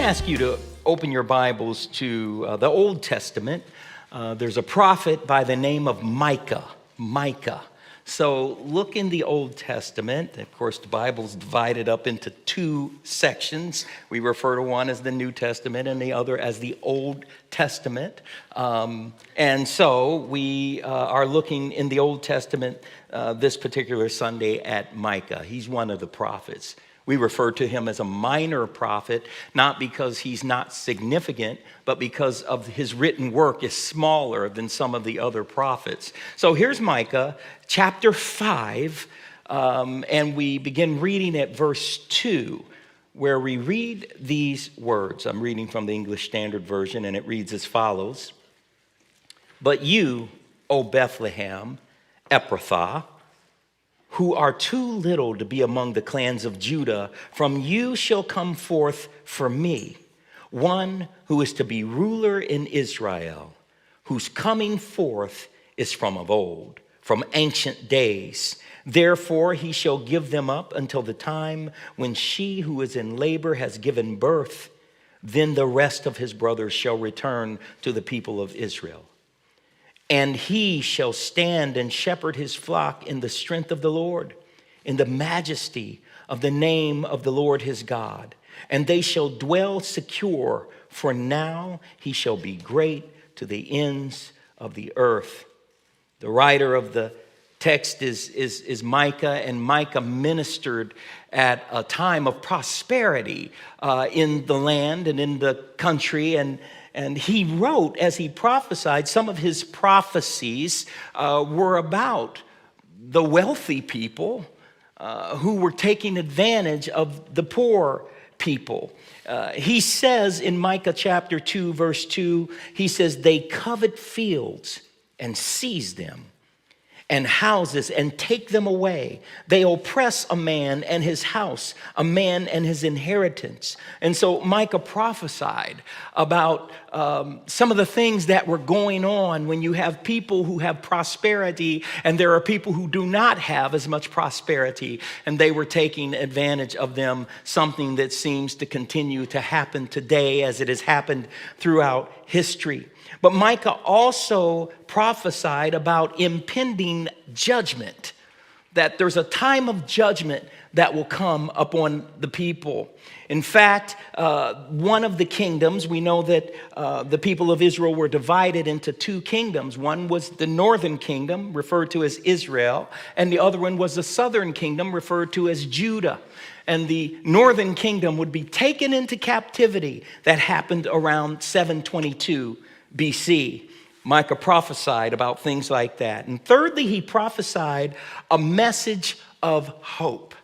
ask you to open your Bibles to the Old Testament. There's a prophet by the name of Micah. So look in the Old Testament. Of course, the Bible's divided up into two sections. We refer to one as the New Testament and the other as the Old Testament. And so we are looking in the Old Testament this particular Sunday at Micah. He's one of the prophets. We refer to him as a minor prophet, not because he's not significant, but because of his written work is smaller than some of the other prophets. So here's Micah chapter 5, and we begin reading at verse 2, where we read these words. I'm reading from the English Standard Version, and it reads as follows. But you, O Bethlehem, Ephrathah, who are too little to be among the clans of Judah, from you shall come forth for me one who is to be ruler in Israel, whose coming forth is from of old, from ancient days. Therefore he shall give them up until the time when she who is in labor has given birth. Then the rest of his brothers shall return to the people of Israel. And he shall stand and shepherd his flock in the strength of the Lord, in the majesty of the name of the Lord his God. And they shall dwell secure, for now he shall be great to the ends of the earth. The writer of the text is Micah, and Micah ministered at a time of prosperity in the land and in the country, and he wrote, as he prophesied, some of his prophecies were about the wealthy people who were taking advantage of the poor people. He says in Micah chapter 2, verse 2, he says, they covet fields and seize them, and houses and take them away. They oppress a man and his house, a man and his inheritance. And so Micah prophesied about some of the things that were going on when you have people who have prosperity and there are people who do not have as much prosperity, and they were taking advantage of them, something that seems to continue to happen today as it has happened throughout history. But Micah also prophesied about impending judgment, that there's a time of judgment that will come upon the people. In fact, one of the kingdoms, we know that the people of Israel were divided into two kingdoms. One was the northern kingdom, referred to as Israel, and the other one was the southern kingdom, referred to as Judah. And the northern kingdom would be taken into captivity. That happened around 722 BC. Micah prophesied about things like that. And thirdly, he prophesied a message of hope.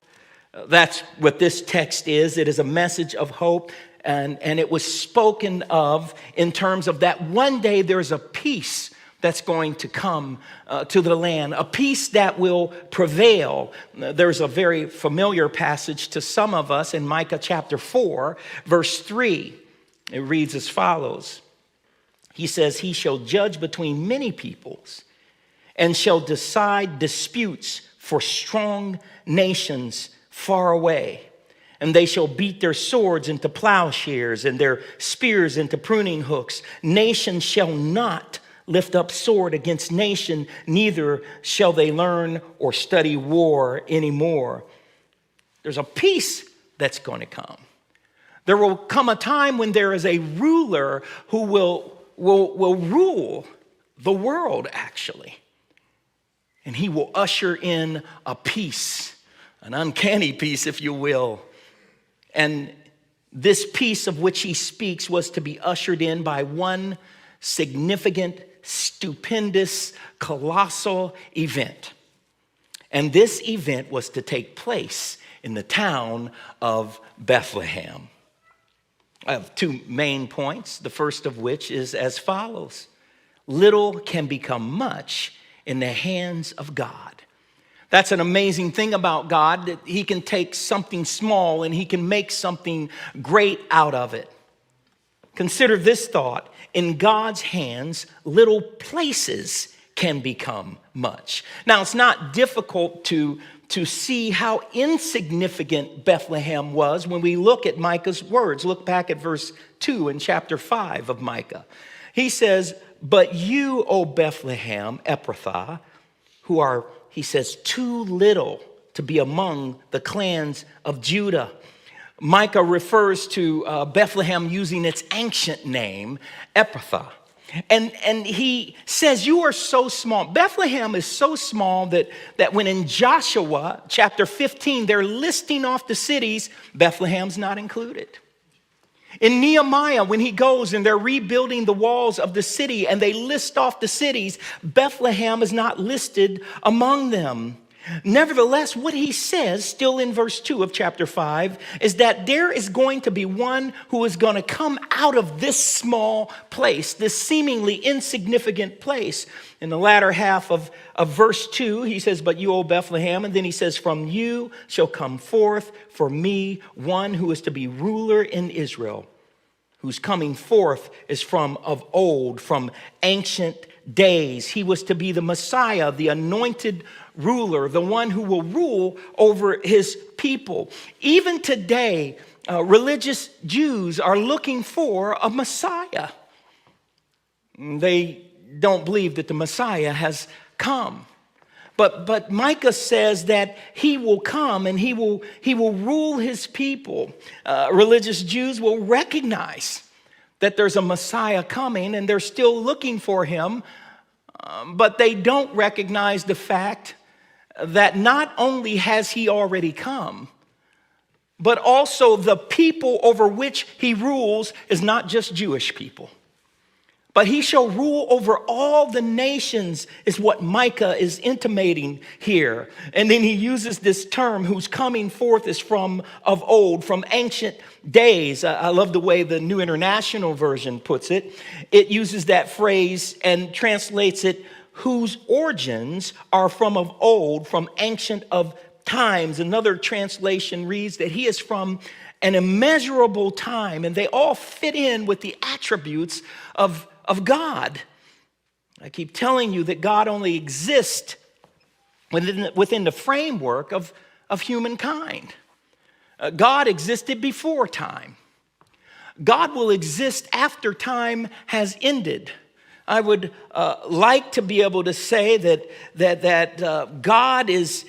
That's what this text is. It is a message of hope. And it was spoken of in terms of that one day there's a peace that's going to come to the land, a peace that will prevail. There's a very familiar passage to some of us in Micah chapter 4, verse 3. It reads as follows. He says, he shall judge between many peoples and shall decide disputes for strong nations far away. And they shall beat their swords into plowshares and their spears into pruning hooks. Nation shall not lift up sword against nation, neither shall they learn or study war anymore. There's a peace that's going to come. There will come a time when there is a ruler who will rule the world, actually. And he will usher in a peace, an uncanny peace, if you will. And this peace of which he speaks was to be ushered in by one significant, stupendous, colossal event. And this event was to take place in the town of Bethlehem. I have two main points, the first of which is as follows. Little can become much in the hands of God. That's an amazing thing about God, that he can take something small and he can make something great out of it. Consider this thought. In God's hands, little places can become much. Now, it's not difficult to to see how insignificant Bethlehem was when we look at Micah's words. Look back at verse 2 in chapter 5 of Micah. He says, "But you, O Bethlehem, Ephrathah, who are," he says, "too little to be among the clans of Judah." Micah refers to Bethlehem using its ancient name, Ephrathah. And he says, you are so small. Bethlehem is so small that when in Joshua chapter 15, they're listing off the cities, Bethlehem's not included. In Nehemiah, when he goes and they're rebuilding the walls of the city and they list off the cities, Bethlehem is not listed among them. Nevertheless, what he says, still in verse 2 of chapter 5, is that there is going to be one who is going to come out of this small place, this seemingly insignificant place. In the latter half of verse 2, he says, "But you, O Bethlehem," and then he says, "From you shall come forth for me one who is to be ruler in Israel, whose coming forth is from of old, from ancient days." He was to be the Messiah, the anointed ruler, the one who will rule over his people. Even today, religious Jews are looking for a Messiah. They don't believe that the Messiah has come. But Micah says that he will come and he will rule his people. Religious Jews will recognize that there's a Messiah coming and they're still looking for him, but they don't recognize the fact that not only has he already come, but also the people over which he rules is not just Jewish people, but he shall rule over all the nations, is what Micah is intimating here. And then he uses this term, whose coming forth is from of old, from ancient days. I love the way the New International Version puts it. It uses that phrase and translates it, whose origins are from of old, from ancient of times. Another translation reads that he is from an immeasurable time, and they all fit in with the attributes of God. I keep telling you that God only exists within the framework of humankind. God existed before time. God will exist after time has ended. I would like to be able to say that God is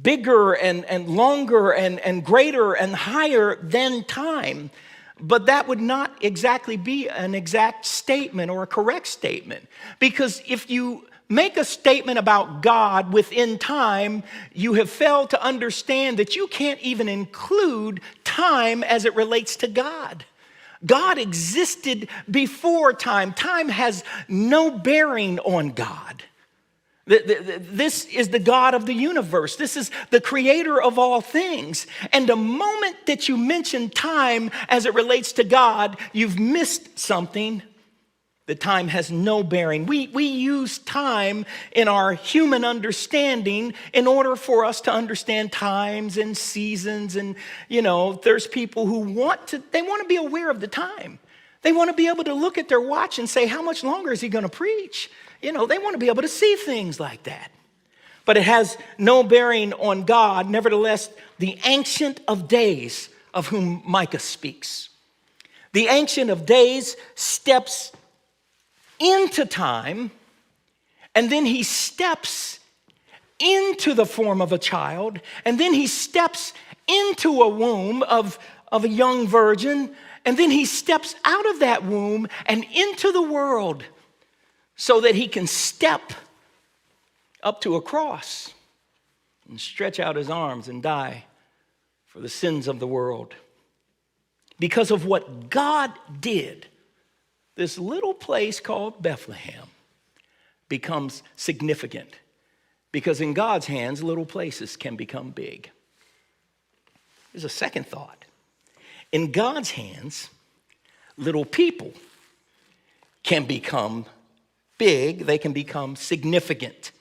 bigger and longer and greater and higher than time. But that would not exactly be an exact statement or a correct statement. Because if you make a statement about God within time, you have failed to understand that you can't even include time as it relates to God. God existed before time. Time has no bearing on God. This is the God of the universe. This is the creator of all things. And the moment that you mention time as it relates to God, you've missed something. The time has no bearing. We use time in our human understanding in order for us to understand times and seasons. And, there's people who want to be aware of the time. They want to be able to look at their watch and say, how much longer is he going to preach? They want to be able to see things like that. But it has no bearing on God. Nevertheless, the Ancient of Days, of whom Micah speaks. The Ancient of Days steps into time, and then he steps into the form of a child, and then he steps into a womb of a young virgin, and then he steps out of that womb and into the world so that he can step up to a cross and stretch out his arms and die for the sins of the world. Because of what God did, this little place called Bethlehem becomes significant, because in God's hands, little places can become big. There's a second thought. In God's hands, little people can become big. They can become significant.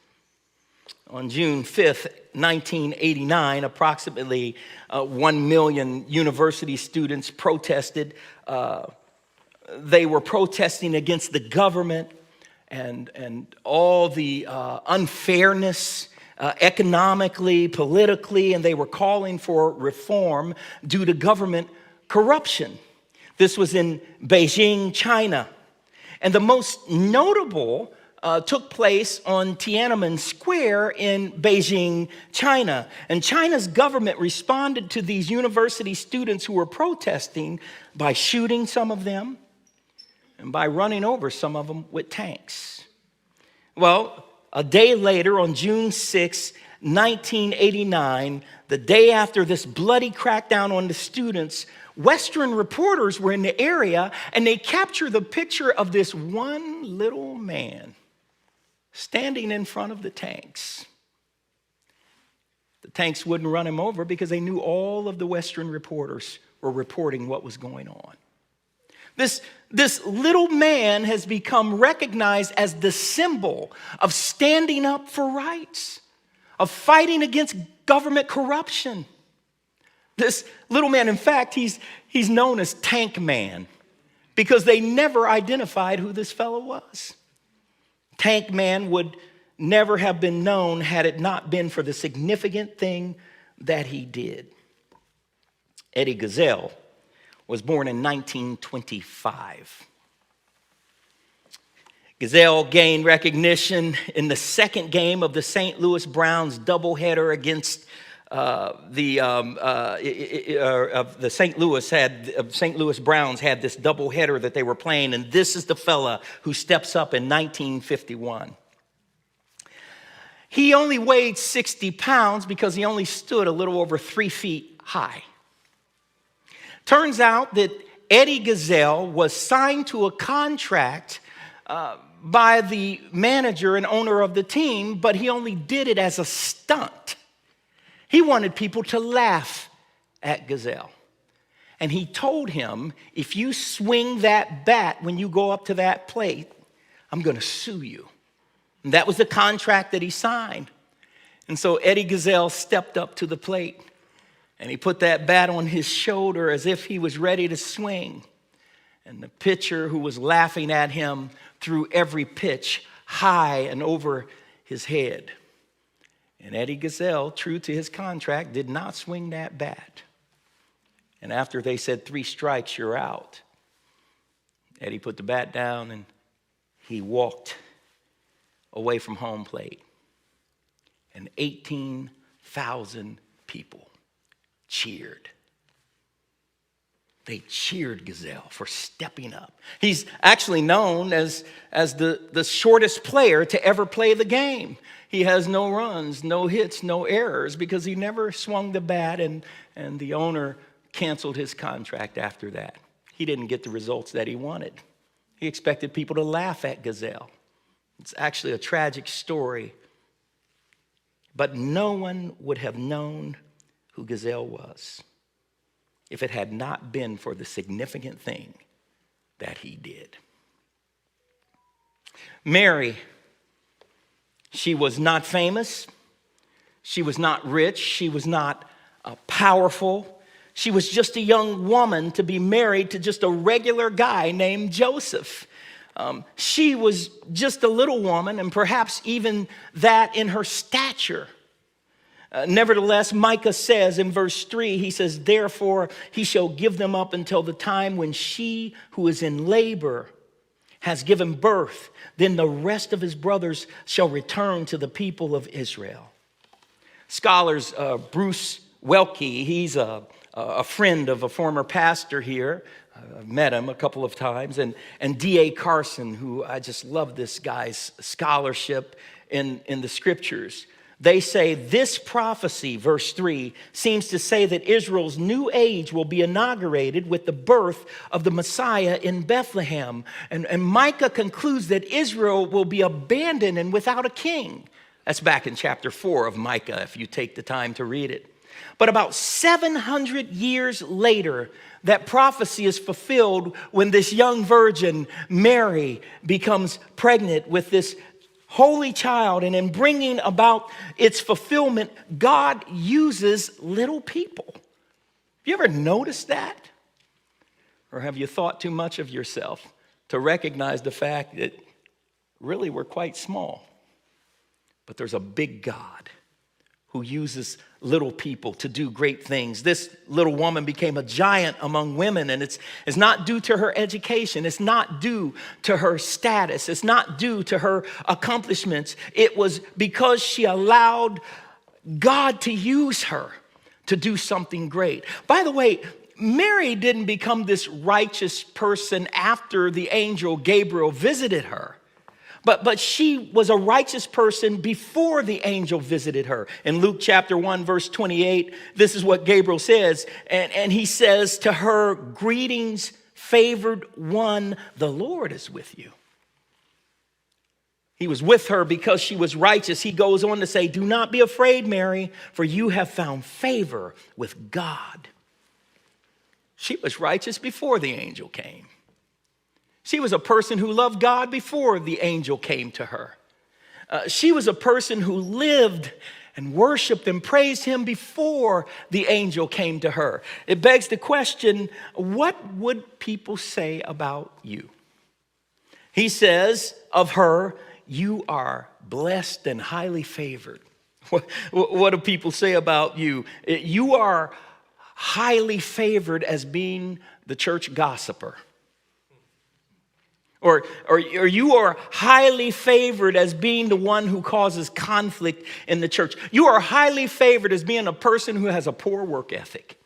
On June 5th, 1989, approximately 1 million university students protested. They were protesting against the government and all the unfairness economically, politically, and they were calling for reform due to government corruption. This was in Beijing, China. And the most notable took place on Tiananmen Square in Beijing, China. And China's government responded to these university students who were protesting by shooting some of them and by running over some of them with tanks. Well, a day later, on June 6, 1989, the day after this bloody crackdown on the students, Western reporters were in the area, and they captured the picture of this one little man standing in front of the tanks. The tanks wouldn't run him over because they knew all of the Western reporters were reporting what was going on. This little man has become recognized as the symbol of standing up for rights, of fighting against government corruption. This little man, in fact, he's known as Tank Man because they never identified who this fellow was. Tank Man would never have been known had it not been for the significant thing that he did. Eddie Gazzell was born in 1925. Gazzell gained recognition in the second game of the St. Louis Browns doubleheader against the St. Louis Browns had this doubleheader that they were playing, and this is the fella who steps up in 1951. He only weighed 60 pounds because he only stood a little over 3 feet high. Turns out that Eddie Gazzell was signed to a contract by the manager and owner of the team, but he only did it as a stunt. He wanted people to laugh at Gazzell. And he told him, if you swing that bat when you go up to that plate, I'm going to sue you. And that was the contract that he signed. And so Eddie Gazzell stepped up to the plate, and he put that bat on his shoulder as if he was ready to swing. And the pitcher, who was laughing at him, threw every pitch high and over his head. And Eddie Gazzell, true to his contract, did not swing that bat. And after they said 3 strikes, you're out, Eddie put the bat down and he walked away from home plate. And 18,000 people cheered. They cheered Gazzell for stepping up. He's actually known as the shortest player to ever play the game. He has no runs, no hits, no errors because he never swung the bat, and the owner canceled his contract after that. He didn't get the results that he wanted. He expected people to laugh at Gazzell. It's actually a tragic story, but no one would have known who Gazzell was if it had not been for the significant thing that he did. Mary, she was not famous. She was not rich. She was not powerful. She was just a young woman to be married to just a regular guy named Joseph. She was just a little woman, and perhaps even that in her stature. Nevertheless, Micah says in verse 3, he says, therefore he shall give them up until the time when she who is in labor has given birth. Then the rest of his brothers shall return to the people of Israel. Scholars, Bruce Welke, he's a friend of a former pastor here. I've met him a couple of times. And D.A. Carson, who I just love this guy's scholarship in the scriptures. They say this prophecy, verse 3, seems to say that Israel's new age will be inaugurated with the birth of the Messiah in Bethlehem. And Micah concludes that Israel will be abandoned and without a king. That's back in chapter 4 of Micah, if you take the time to read it. But about 700 years later, that prophecy is fulfilled when this young virgin, Mary, becomes pregnant with this holy child, and in bringing about its fulfillment, God uses little people. Have you ever noticed that? Or have you thought too much of yourself to recognize the fact that really we're quite small, but there's a big God who uses little people to do great things. This little woman became a giant among women, and it's not due to her education. It's not due to her status. It's not due to her accomplishments. It was because she allowed God to use her to do something great. By the way, Mary didn't become this righteous person after the angel Gabriel visited her. But she was a righteous person before the angel visited her. In Luke chapter 1, verse 28, this is what Gabriel says. And he says to her, "Greetings, favored one, the Lord is with you." He was with her because she was righteous. He goes on to say, "Do not be afraid, Mary, for you have found favor with God." She was righteous before the angel came. She was a person who loved God before the angel came to her. She was a person who lived and worshiped and praised him before the angel came to her. It begs the question, what would people say about you? He says of her, "You are blessed and highly favored." What do people say about you? You are highly favored as being the church gossiper. Or you are highly favored as being the one who causes conflict in the church. You are highly favored as being a person who has a poor work ethic.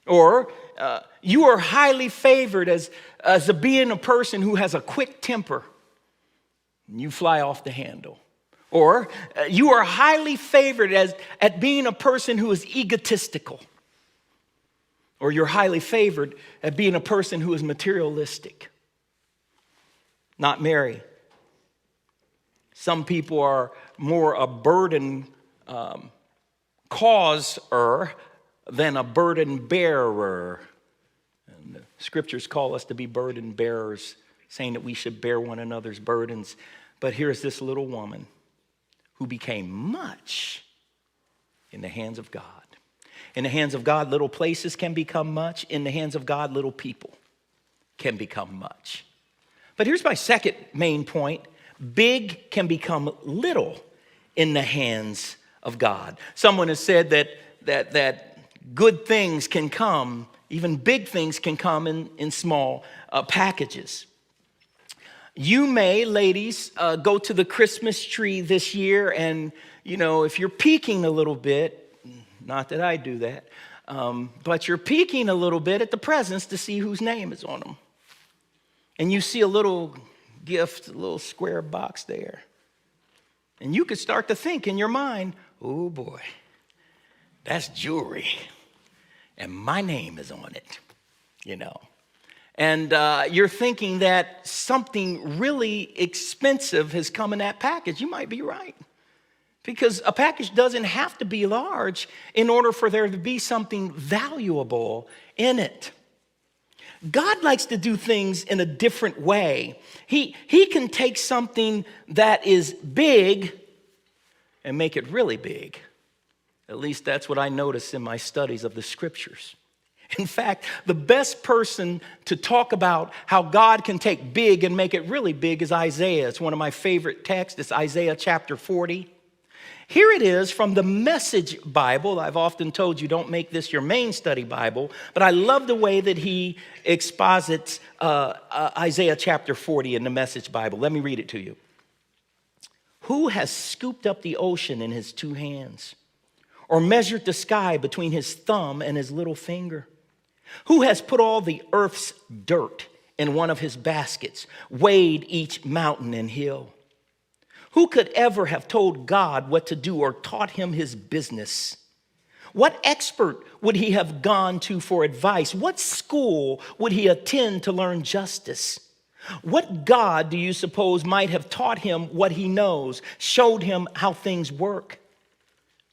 Or you are highly favored as being a person who has a quick temper. And you fly off the handle. Or you are highly favored at being a person who is egotistical. Or you're highly favored at being a person who is materialistic. Not Mary. Some people are more a burden causer than a burden bearer. And the scriptures call us to be burden bearers, saying that we should bear one another's burdens. But here's this little woman who became much in the hands of God. In the hands of God, little places can become much. In the hands of God, little people can become much. But here's my second main point. Big can become little in the hands of God. Someone has said that good things can come, even big things can come in small packages. You may, ladies, go to the Christmas tree this year, and, if you're peeking a little bit, not that I do that, but you're peeking a little bit at the presents to see whose name is on them. And you see a little gift, a little square box there. And you could start to think in your mind, "Oh boy, that's jewelry. And my name is on it," And you're thinking that something really expensive has come in that package. You might be right. Because a package doesn't have to be large in order for there to be something valuable in it. God likes to do things in a different way. He can take something that is big and make it really big. At least that's what I notice in my studies of the scriptures. In fact, the best person to talk about how God can take big and make it really big is Isaiah. It's one of my favorite texts. It's Isaiah chapter 40. Here it is from the Message Bible. I've often told you don't make this your main study Bible, but I love the way that he exposits Isaiah chapter 40 in the Message Bible. Let me read it to you. "Who has scooped up the ocean in his two hands, or measured the sky between his thumb and his little finger? Who has put all the earth's dirt in one of his baskets, weighed each mountain and hill? Who could ever have told God what to do or taught him his business? What expert would he have gone to for advice? What school would he attend to learn justice? What God do you suppose might have taught him what he knows, showed him how things work?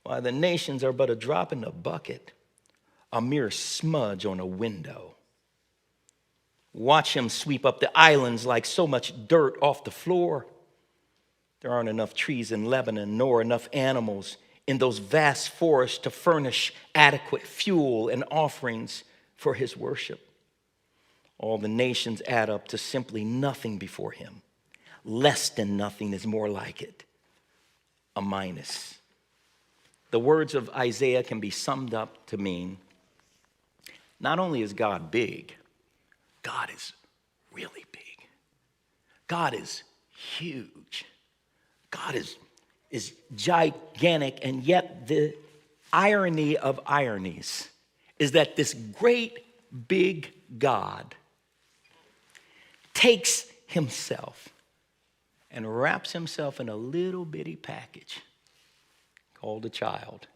Why, the nations are but a drop in the bucket, a mere smudge on a window. Watch him sweep up the islands like so much dirt off the floor. There aren't enough trees in Lebanon, nor enough animals in those vast forests to furnish adequate fuel and offerings for his worship. All the nations add up to simply nothing before him. Less than nothing is more like it, a minus. the words of Isaiah can be summed up to mean, not only is God big, God is really big. God is huge. God is gigantic, and yet the irony of ironies is that this great big God takes himself and wraps himself in a little bitty package called a child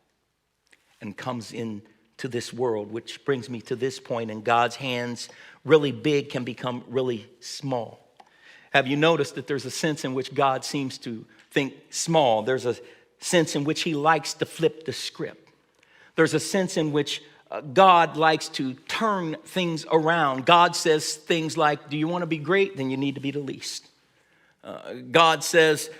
and comes into this world, which brings me to this point. In God's hands, really big can become really small. Have you noticed that there's a sense in which God seems to think small? There's a sense in which he likes to flip the script. There's a sense in which God likes to turn things around. God says things like, do you want to be great? Then you need to be the least. God says,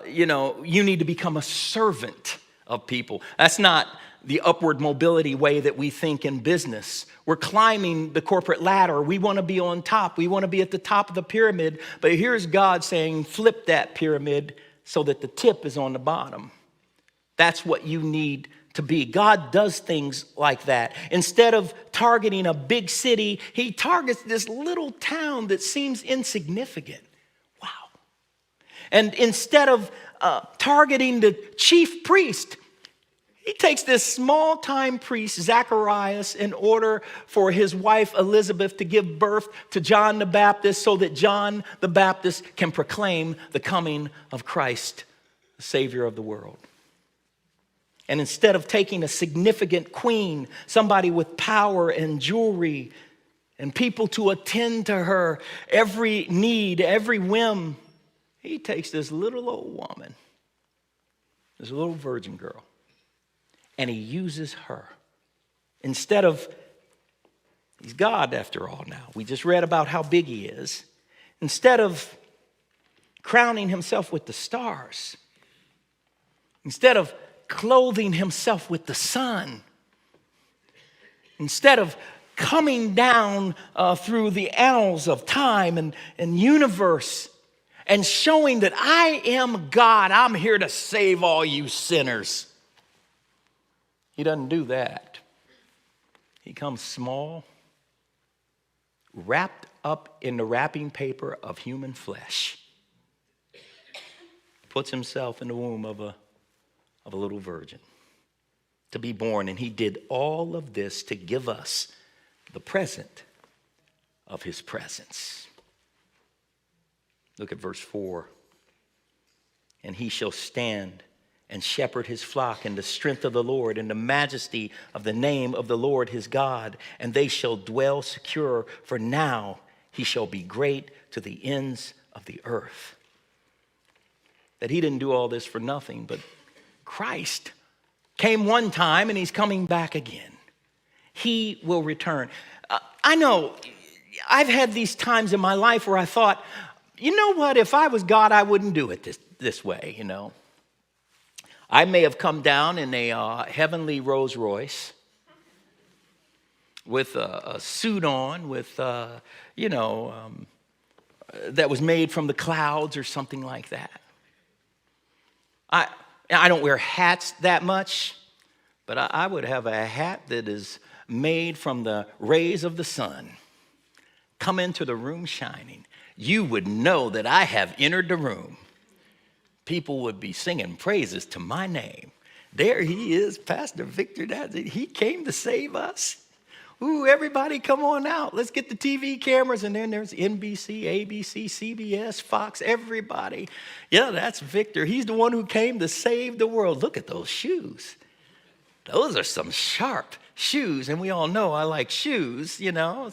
you need to become a servant of people. That's not the upward mobility way that we think in business. We're climbing the corporate ladder. We want to be on top. We want to be at the top of the pyramid. But here's God saying, flip that pyramid so that the tip is on the bottom. That's what you need to be. God does things like that. Instead of targeting a big city, he targets this little town that seems insignificant. Wow. And instead of targeting the chief priest, he takes this small-time priest, Zacharias, in order for his wife, Elizabeth, to give birth to John the Baptist so that John the Baptist can proclaim the coming of Christ, the Savior of the world. And instead of taking a significant queen, somebody with power and jewelry, and people to attend to her every need, every whim, he takes this little old woman, this little virgin girl, and he uses her. Instead of, he's God after all now. We just read about how big he is. Instead of crowning himself with the stars, instead of clothing himself with the sun, instead of coming down through the annals of time and universe and showing that I am God, I'm here to save all you sinners. He doesn't do that. He comes small, wrapped up in the wrapping paper of human flesh, puts himself in the womb of a little virgin to be born. And he did all of this to give us the present of his presence. Look at verse 4. And he shall stand and shepherd his flock in the strength of the Lord, in the majesty of the name of the Lord his God. And they shall dwell secure, for now he shall be great to the ends of the earth. That he didn't do all this for nothing, but Christ came one time and he's coming back again. He will return. I know I've had these times in my life where I thought, you know what, if I was God, I wouldn't do it this way, you know. I may have come down in a heavenly Rolls Royce with a suit on, with, that was made from the clouds or something like that. I don't wear hats that much, but I would have a hat that is made from the rays of the sun. Come into the room shining. You would know that I have entered the room. People would be singing praises to my name. There he is, Pastor Victor. He came to save us. Ooh, everybody come on out. Let's get the TV cameras. And then there's NBC, ABC, CBS, Fox, everybody. Yeah, that's Victor. He's the one who came to save the world. Look at those shoes. Those are some sharp shoes. And we all know I like shoes,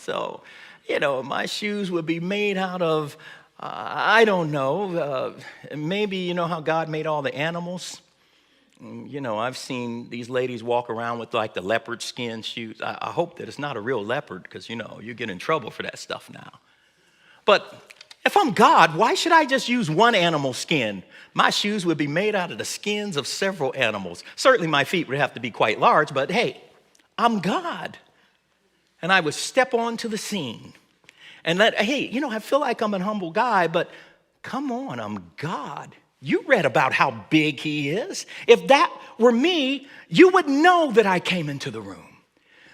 So, my shoes would be made out of, I don't know, maybe you know how God made all the animals? I've seen these ladies walk around with like the leopard skin shoes. I hope that it's not a real leopard because, you get in trouble for that stuff now. But if I'm God, why should I just use one animal skin? My shoes would be made out of the skins of several animals. Certainly my feet would have to be quite large, but hey, I'm God. And I would step onto the scene and I feel like I'm a humble guy, but come on, I'm God. You read about how big he is. If that were me, you would know that I came into the room.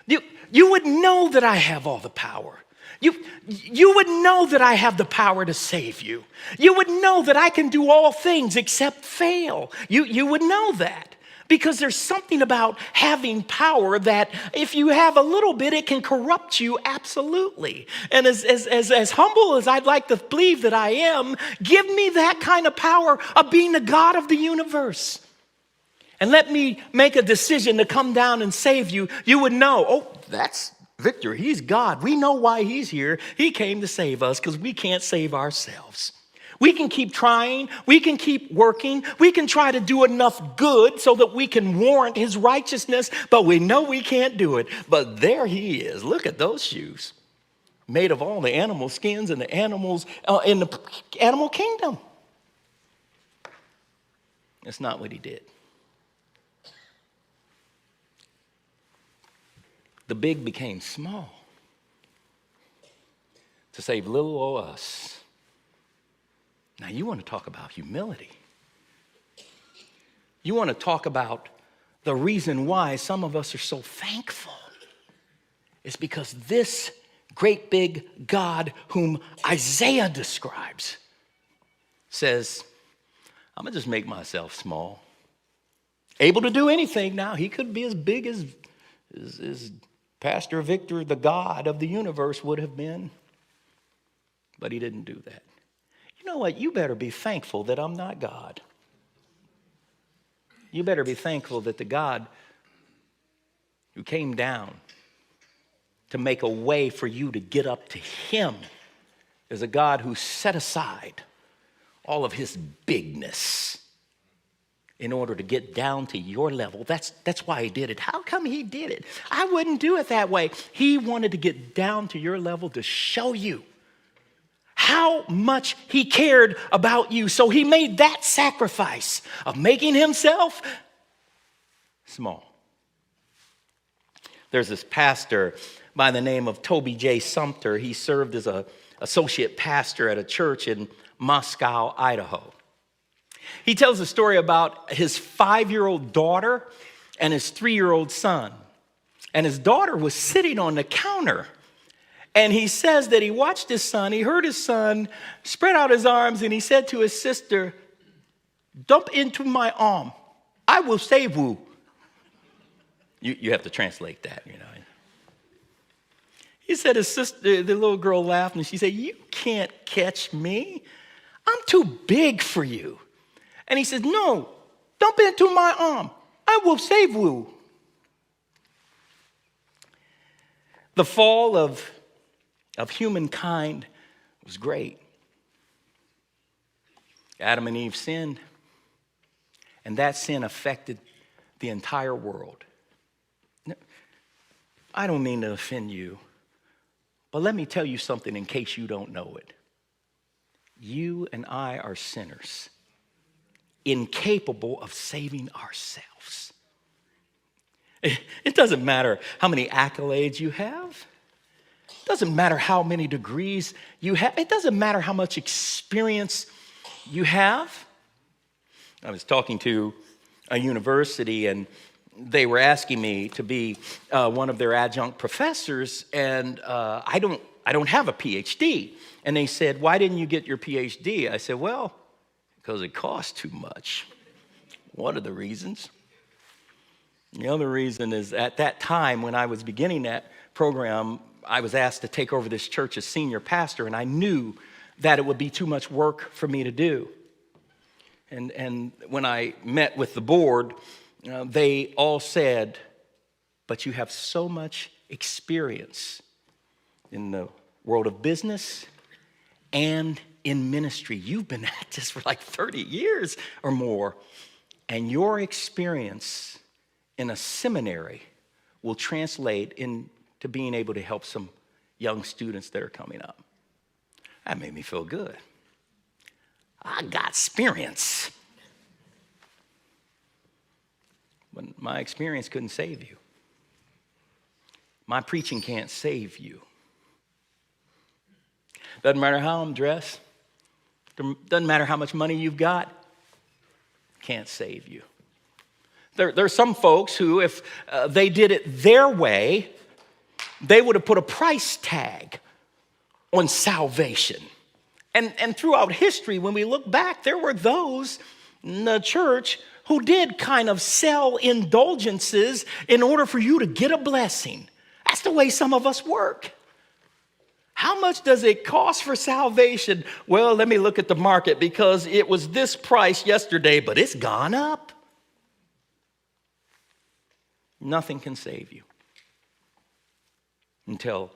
You would know that I have all the power. You would know that I have the power to save you. You would know that I can do all things except fail. You would know that. Because there's something about having power that if you have a little bit, it can corrupt you absolutely. And as humble as I'd like to believe that I am, give me that kind of power of being the God of the universe. And let me make a decision to come down and save you. You would know, oh, that's Victor. He's God. We know why he's here. He came to save us because we can't save ourselves. We can keep trying. We can keep working. We can try to do enough good so that we can warrant his righteousness, but we know we can't do it. But there he is. Look at those shoes. Made of all the animal skins and the animals in the animal kingdom. That's not what he did. The big became small to save little old us. Now, you want to talk about humility. You want to talk about the reason why some of us are so thankful. It's because this great big God whom Isaiah describes says, I'm going to just make myself small. Able to do anything now. He could be as big as Pastor Victor, the God of the universe, would have been. But he didn't do that. You know what? You better be thankful that I'm not God. You better be thankful that the God who came down to make a way for you to get up to him is a God who set aside all of his bigness in order to get down to your level. That's why he did it. How come he did it? I wouldn't do it that way. He wanted to get down to your level to show you how much he cared about you. So he made that sacrifice of making himself small. There's this pastor by the name of Toby J. Sumter. He served as an associate pastor at a church in Moscow, Idaho. He tells a story about his 5-year-old daughter and his 3-year-old son. And his daughter was sitting on the counter. And he says that he watched his son, he heard his son spread out his arms, and he said to his sister, "Dump into my arm. I will save you." You have to translate that, you know. He said his sister, the little girl laughed, and she said, "You can't catch me. I'm too big for you." And he said, "No, dump into my arm. I will save you." The fall of humankind was great. Adam and Eve sinned, and that sin affected the entire world. Now, I don't mean to offend you, but let me tell you something in case you don't know it. You and I are sinners, incapable of saving ourselves. It doesn't matter how many accolades you have. It doesn't matter how many degrees you have. It doesn't matter how much experience you have. I was talking to a university, and they were asking me to be one of their adjunct professors, and I don't have a PhD. And they said, "Why didn't you get your PhD?" I said, "Well, because it costs too much." One of the reasons. The other reason is at that time when I was beginning that program, I was asked to take over this church as senior pastor, and I knew that it would be too much work for me to do. And when I met with the board, they all said, "But you have so much experience in the world of business and in ministry. You've been at this for like 30 years or more, and your experience in a seminary will translate into being able to help some young students that are coming up." That made me feel good. I got experience. But my experience couldn't save you. My preaching can't save you. Doesn't matter how I'm dressed. Doesn't matter how much money you've got. can't save you. There's some folks who, if they did it their way, they would have put a price tag on salvation. And throughout history, when we look back, there were those in the church who did kind of sell indulgences in order for you to get a blessing. That's the way some of us work. How much does it cost for salvation? Well, let me look at the market because it was this price yesterday, but it's gone up. Nothing can save you until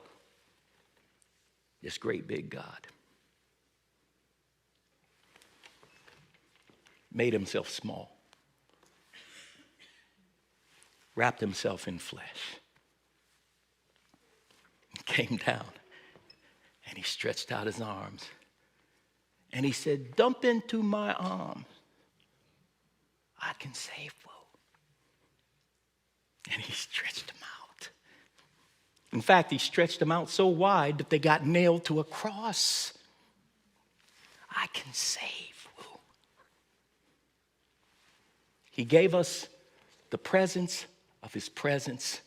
this great big God made himself small, wrapped himself in flesh, came down, and he stretched out his arms, and he said, dump into my arms. I can save you. And he stretched them out. In fact, he stretched them out so wide that they got nailed to a cross. I can save you. He gave us the presence of his presence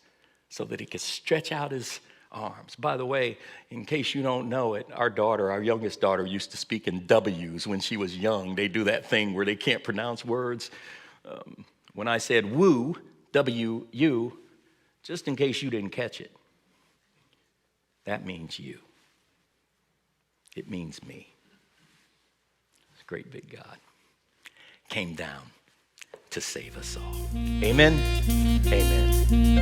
so that he could stretch out his arms. By the way, in case you don't know it, our youngest daughter, used to speak in W's when she was young. They do that thing where they can't pronounce words. When I said woo, W-U, just in case you didn't catch it, that means you. It means me. This great big God came down to save us all. Amen. Amen.